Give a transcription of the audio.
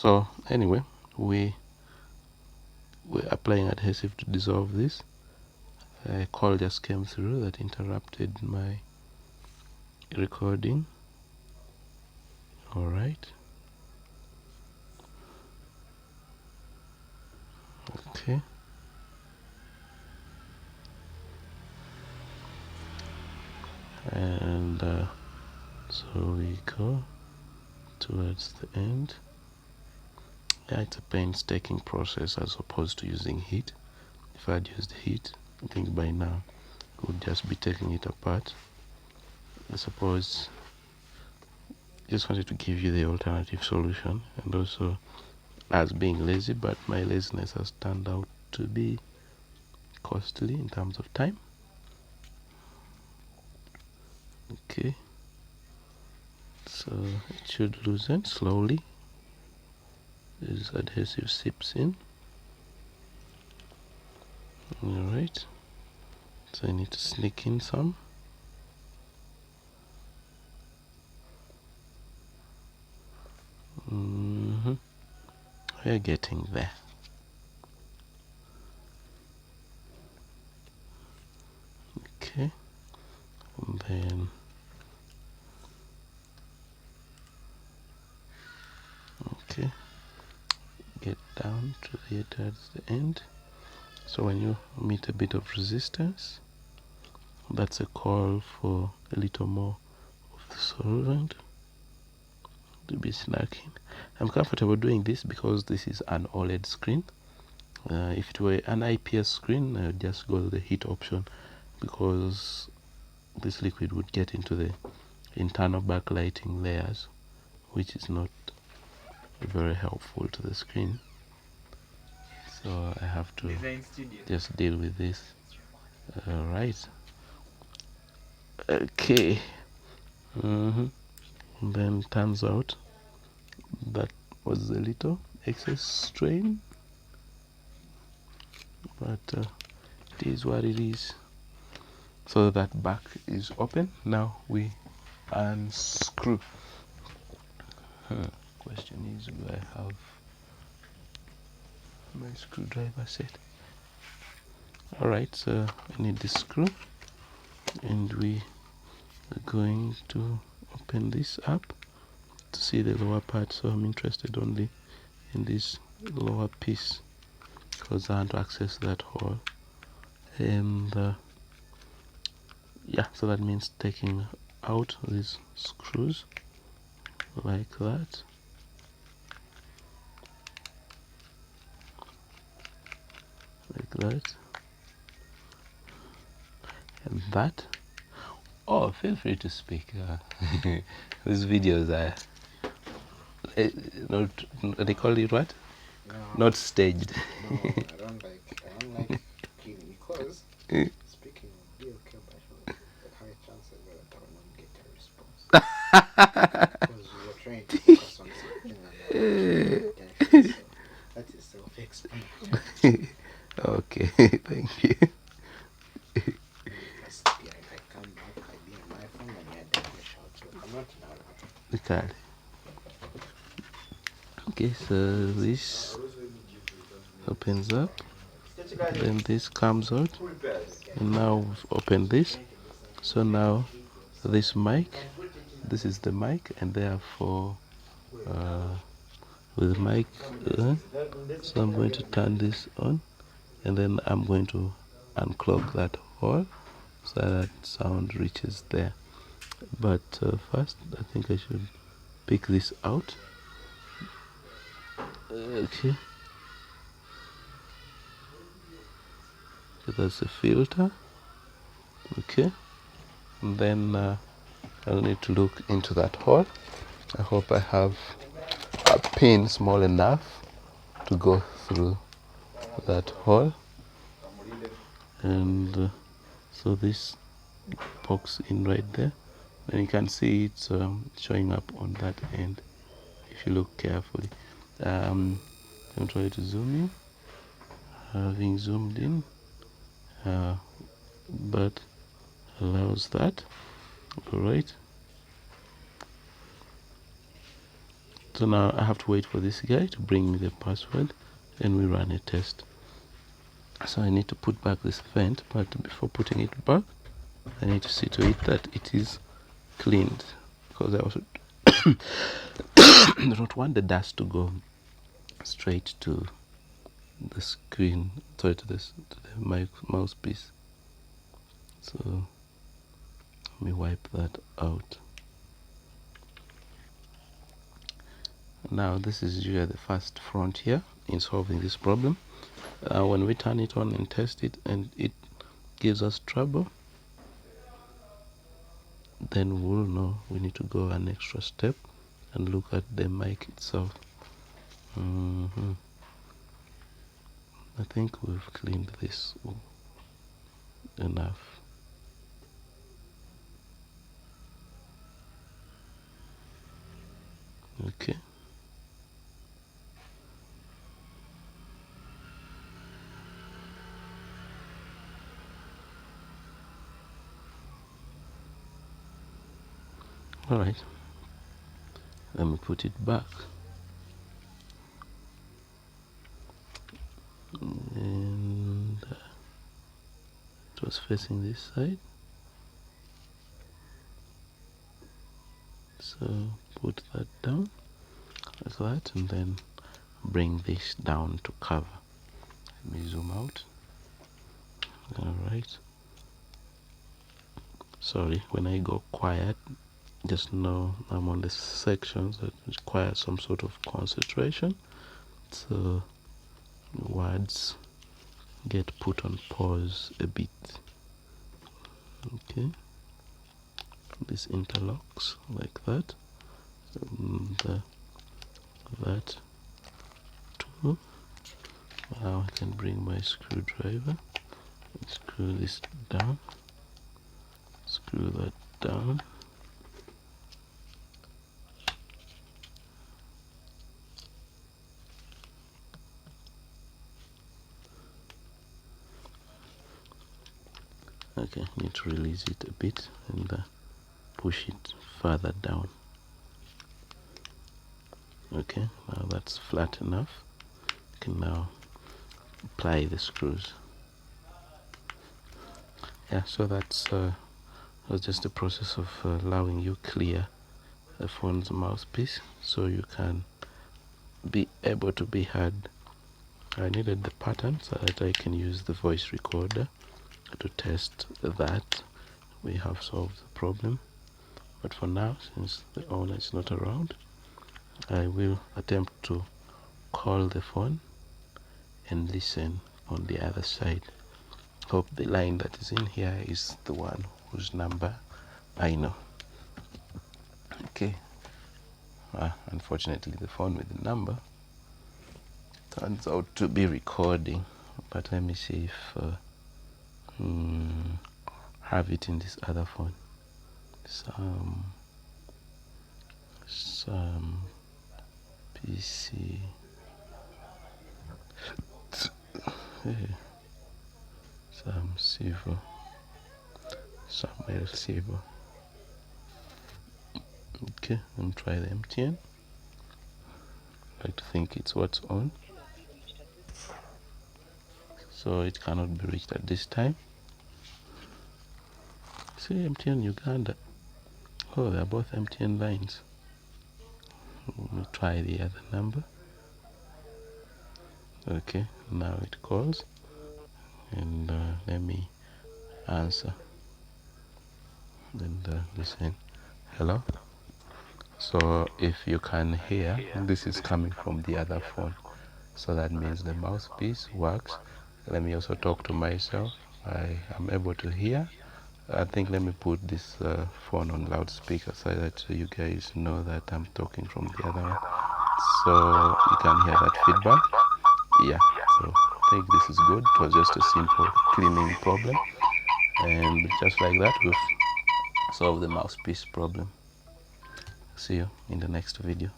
So anyway, we're applying adhesive to dissolve this. A call just came through that interrupted my recording. All right. Okay. And so we go towards the end. Yeah, it's a painstaking process as opposed to using heat. If I had used heat, I think by now I would just be taking it apart. I suppose just wanted to give you the alternative solution, and also as being lazy, but my laziness has turned out to be costly in terms of time. Okay, so it should loosen slowly. This adhesive seeps in. Alright, so I need to sneak in some. We're getting there. Okay, and then okay, get down to here towards the end. So when you meet a bit of resistance, that's a call for a little more of the solvent to be snacking. I'm comfortable doing this because this is an OLED screen. If it were an IPS screen, I would just go to the heat option, because this liquid would get into the internal backlighting layers, which is not very helpful to the screen. So I have to just deal with this. Alright. Okay. And then turns out that was a little excess strain, but it is what it is. So that back is open. Now we unscrew. Question is, do I have my screwdriver set? Alright, so I need this screw, and we are going to open this up to see the lower part. So I'm interested only in this lower piece because I want to access that hole. And yeah, so that means taking out these screws like that. Like that. And that. Oh, feel free to speak. These videos are not, they call it what? No, not staged. No, I don't like kidding, because speaking will be okay, but the high chances that I will not get a response. Because you're trying to focus on something and attention, so that is self-explanatory. Okay, thank you. If I come back, I'll be on my phone and you're down the shot, so I'm not in a hurry. Okay. Okay, so this opens up, then this comes out, and now we've opened this. So now this mic, this is the mic, and therefore with the mic so I'm going to turn this on, and then I'm going to unclog that hole so that sound reaches there. But first I think I should pick this out. Okay, so that's a filter. Okay, and then I'll need to look into that hole. I hope I have a pin small enough to go through that hole. And so this pokes in right there, and you can see it's showing up on that end if you look carefully. I'm try to zoom in, having zoomed in, but allows that. Alright, So now I have to wait for this guy to bring me the password and we run a test. So I need to put back this vent, but before putting it back I need to see to it that it is cleaned, because I also do not want the dust to go straight to the screen, sorry, to the mouthpiece. So let me wipe that out. Now this is usually the first frontier in solving this problem. When we turn it on and test it and it gives us trouble, then we'll know we need to go an extra step and look at the mic itself. I think we've cleaned this enough. Okay. All right. Let me put it back. And it was facing this side. So put that down like that, and then bring this down to cover. Let me zoom out. All right. Sorry, when I go quiet, just know I'm on the sections that require some sort of concentration, so words get put on pause a bit. Okay, this interlocks like that, and that too. Now I can bring my screwdriver and screw this down, screw that down. Okay, need to release it a bit and push it further down. Okay, now that's flat enough. You can now apply the screws. Yeah, so that's was just a process of allowing you clear the phone's mouthpiece so you can be able to be heard. I needed the pattern so that I can use the voice recorder to test that. We have solved the problem, but for now, since the owner is not around, I will attempt to call the phone and listen on the other side. Hope the line that is in here is the one whose number I know. Okay. Unfortunately, the phone with the number turns out to be recording, but let me see if have it in this other phone. Some PC. Some silver. Somewhere silver. Okay, and try the MTN. I like to think it's what's on. So it cannot be reached at this time. See, MTN Uganda. Oh, they're both MTN lines. We'll try the other number. Okay, now it calls. And let me answer. And listen. Hello? So if you can hear, this is coming from the other phone. So that means the mouthpiece works. Let me also talk to myself. I am able to hear. I think let me put this phone on loudspeaker so that you guys know that I'm talking from the other one. So you can hear that feedback. Yeah, so I think this is good. It was just a simple cleaning problem. And just like that, we've solved the mouthpiece problem. See you in the next video.